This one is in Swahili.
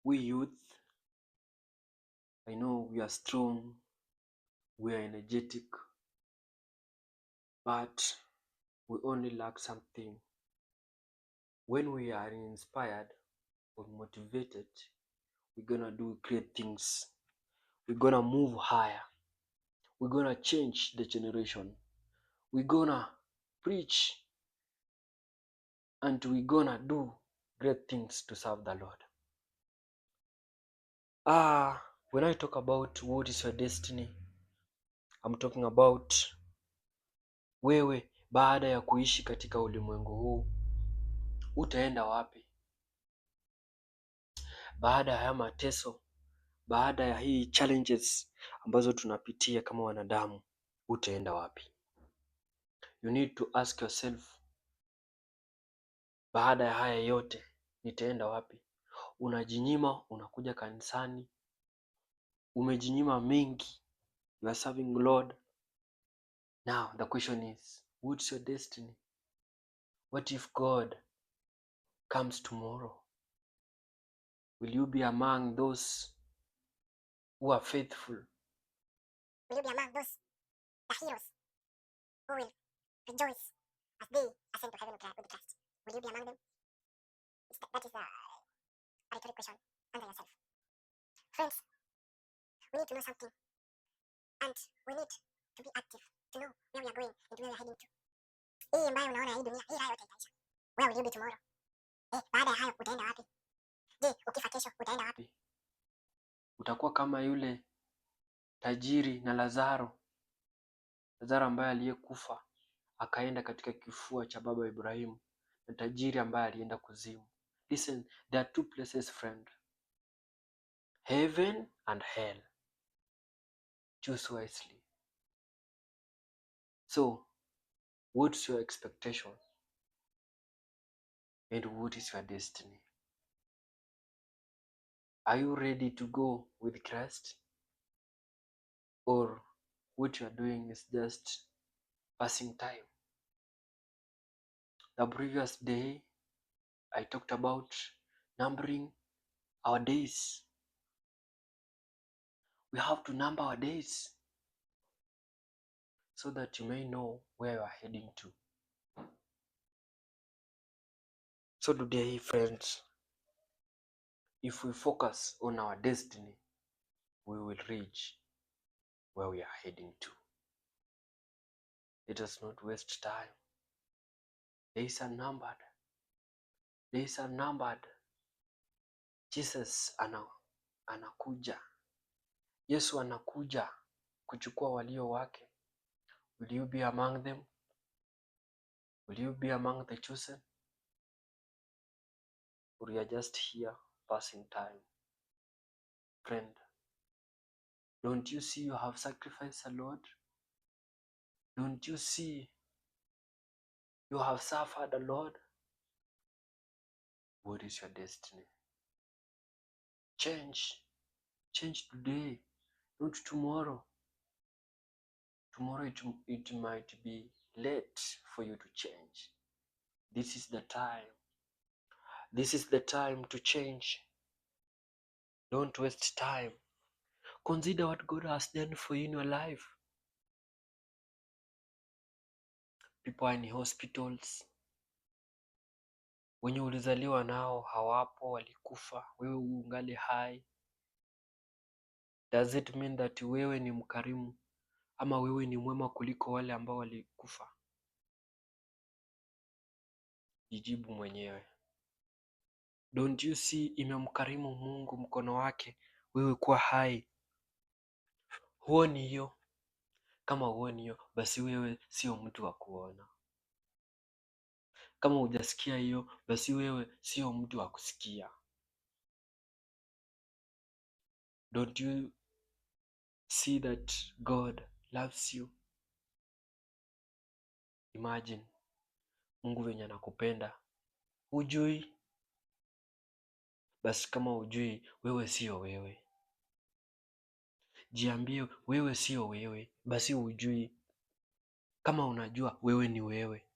We youth, I know we are strong, we are energetic, but we only lack something. When we are inspired or motivated, we're gonna do great things. We're gonna move higher. We're gonna change the generation. We're gonna preach and we're gonna do great things to serve the Lord. When I talk about what is your destiny, I'm talking about wewe baada ya kuishi katika ulimwengu huu utaenda wapi? Baada ya haya mateso, baada ya hii challenges ambazo tunapitia kama wanadamu, utaenda wapi? You need to ask yourself, baada ya haya yote nitaenda wapi? Unajinyima, unakuja kanisani, umejinyima mengi, you are serving Lord. Now the question is, what's your destiny? What if God comes tomorrow? Will you be among those who are faithful? Will you be among those, the heroes, who will rejoice as they ascend to heaven with Christ? Will you be among them? That is a rhetorical question. Answer yourself. Friends, we need to know something. And we need to be active to know where we are going and where we are heading to. Hii ambayo unaona hii dunia, hii hayo yote itaisha. Where will you be tomorrow? Baada ya hayo utaenda wapi? Je, ukifa kesho utaenda wapi? Utakuwa kama yule tajiri na Lazaro ambaye aliyekufa akaenda katika kifua cha baba Ibrahimu, na tajiri ambaye alienda kuzimu. Listen, there are two places, friend. Heaven and hell. Choose wisely. So, what's your expectation? And what is your destiny? Are you ready to go with Christ? Or what you are doing is just passing time? The previous day, I talked about numbering our days. We have to number our days so that you may know where you are heading to. So today, friends, if we focus on our destiny, we will reach where we are heading to. Let us not waste time. Days are numbered. Days are numbered. Jesus anakuja. Yesu anakuja kuchukua walio wake. Will you be among them? Will you be among the chosen? Or you are just here passing time? Friend, don't you see you have sacrificed a lot? Don't you see you have suffered a lot? What is your destiny? Change today, not tomorrow. Tomorrow it might be late for you to change. This is the time. This is the time to change. Don't waste time. Consider what God has done for you in your life. People are in hospitals. Wenye ulizaliwa nao hawapo, walikufa. Wewe ungali hai. Does it mean that wewe ni mkarimu ama wewe ni mwema kuliko wale ambao walikufa? Jijibu mwenyewe. Don't you see imemkarimu Mungu mkono wake wewe kuwa hai? Huoni hiyo? Kama huoni hiyo, basi wewe sio mtu wa kuona. Kama hujasikia hiyo, basi wewe sio mtu wa kusikia. Don't you see that God loves you? Imagine Mungu venye anakupenda. Hujui? Basi kama hujui, wewe sio wewe. Jiambie wewe sio wewe, basi hujui. Kama unajua, wewe ni wewe.